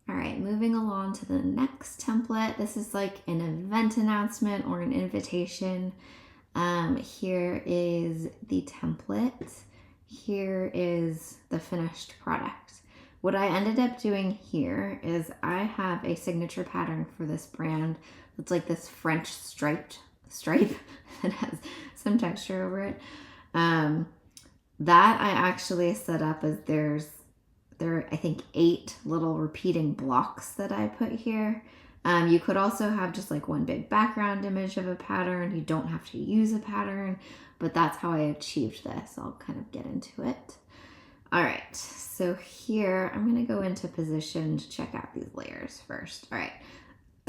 All right, moving along to the next template. This is like an event announcement or an invitation. Here is the template. Here is the finished product. What I ended up doing here is I have a signature pattern for this brand. It's like this French stripe that has some texture over it. That I actually set up as there are, I think, 8 little repeating blocks that I put here. You could also have just like one big background image of a pattern. You don't have to use a pattern, but that's how I achieved this. I'll kind of get into it. All right, so here I'm gonna go into position to check out these layers first. All right,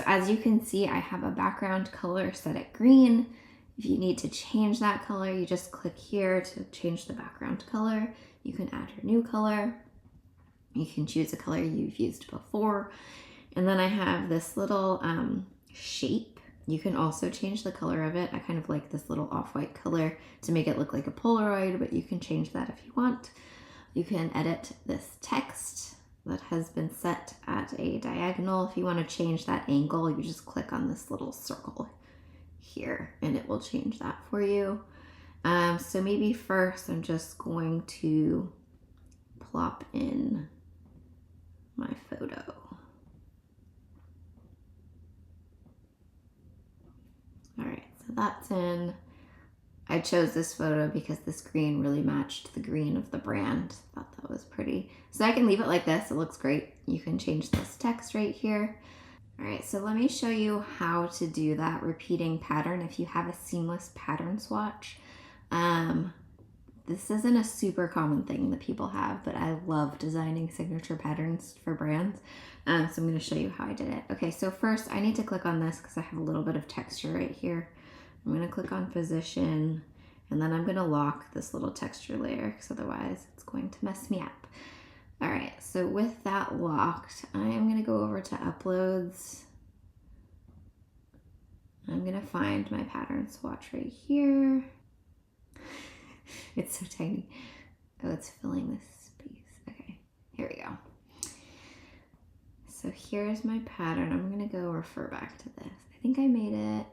as you can see, I have a background color set at green. If you need to change that color, you just click here to change the background color. You can add your new color. You can choose a color you've used before. And then I have this little shape. You can also change the color of it. I kind of like this little off-white color to make it look like a Polaroid, but you can change that if you want. You can edit this text that has been set at a diagonal. If you want to change that angle, you just click on this little circle here and it will change that for you. So maybe first I'm just going to plop in my photo. All right, so that's in. I chose this photo because this green really matched the green of the brand. Thought that was pretty. So I can leave it like this, it looks great. You can change this text right here. All right, so let me show you how to do that repeating pattern if you have a seamless pattern swatch. This isn't a super common thing that people have, but I love designing signature patterns for brands. So I'm gonna show you how I did it. Okay, so first I need to click on this because I have a little bit of texture right here. I'm gonna click on position, and then I'm gonna lock this little texture layer because otherwise it's going to mess me up. All right, so with that locked, I am gonna go over to uploads. I'm gonna find my pattern swatch right here. It's so tiny. Oh, it's filling this space. Okay, here we go. So here's my pattern. I'm gonna go refer back to this. I think I made it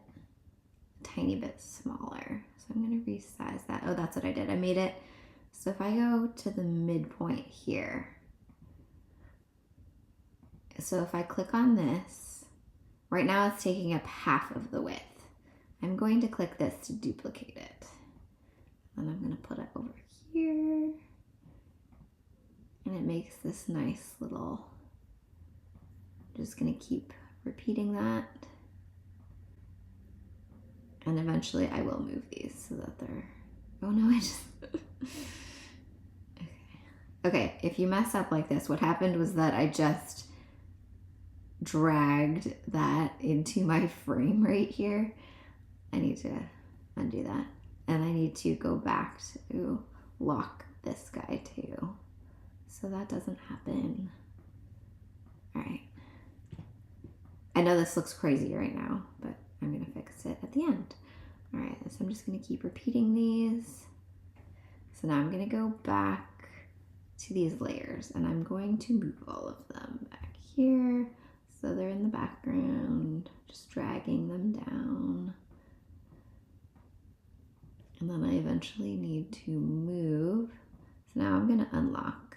a tiny bit smaller. So I'm gonna resize that. Oh, that's what I did. I made it, so if I go to the midpoint here, so if I click on this, right now it's taking up half of the width. I'm going to click this to duplicate it. And I'm gonna put it over here. And it makes this nice little, just gonna keep repeating that. And eventually I will move these so that they're, oh no, I just, okay. Okay, if you mess up like this, what happened was that I just dragged that into my frame right here. I need to undo that. And I need to go back to lock this guy too, so that doesn't happen. All right. I know this looks crazy right now, but I'm gonna fix it at the end. All right, so I'm just gonna keep repeating these. So now I'm gonna go back to these layers and I'm going to move all of them back here. So they're in the background, just dragging them down. And then I eventually need to move. So now I'm gonna unlock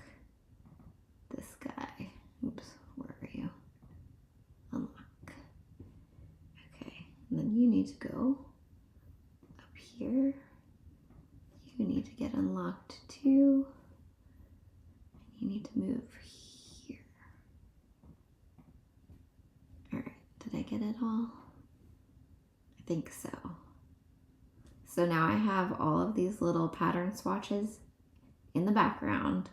this guy. Oops, where are you? Unlock. Okay, and then you need to go up here. You need to get unlocked too. And you need to move here. All right, did I get it all? I think so. So now I have all of these little pattern swatches in the background.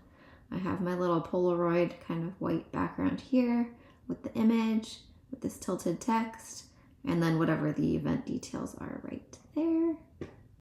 I have my little Polaroid kind of white background here with the image, with this tilted text, and then whatever the event details are right there.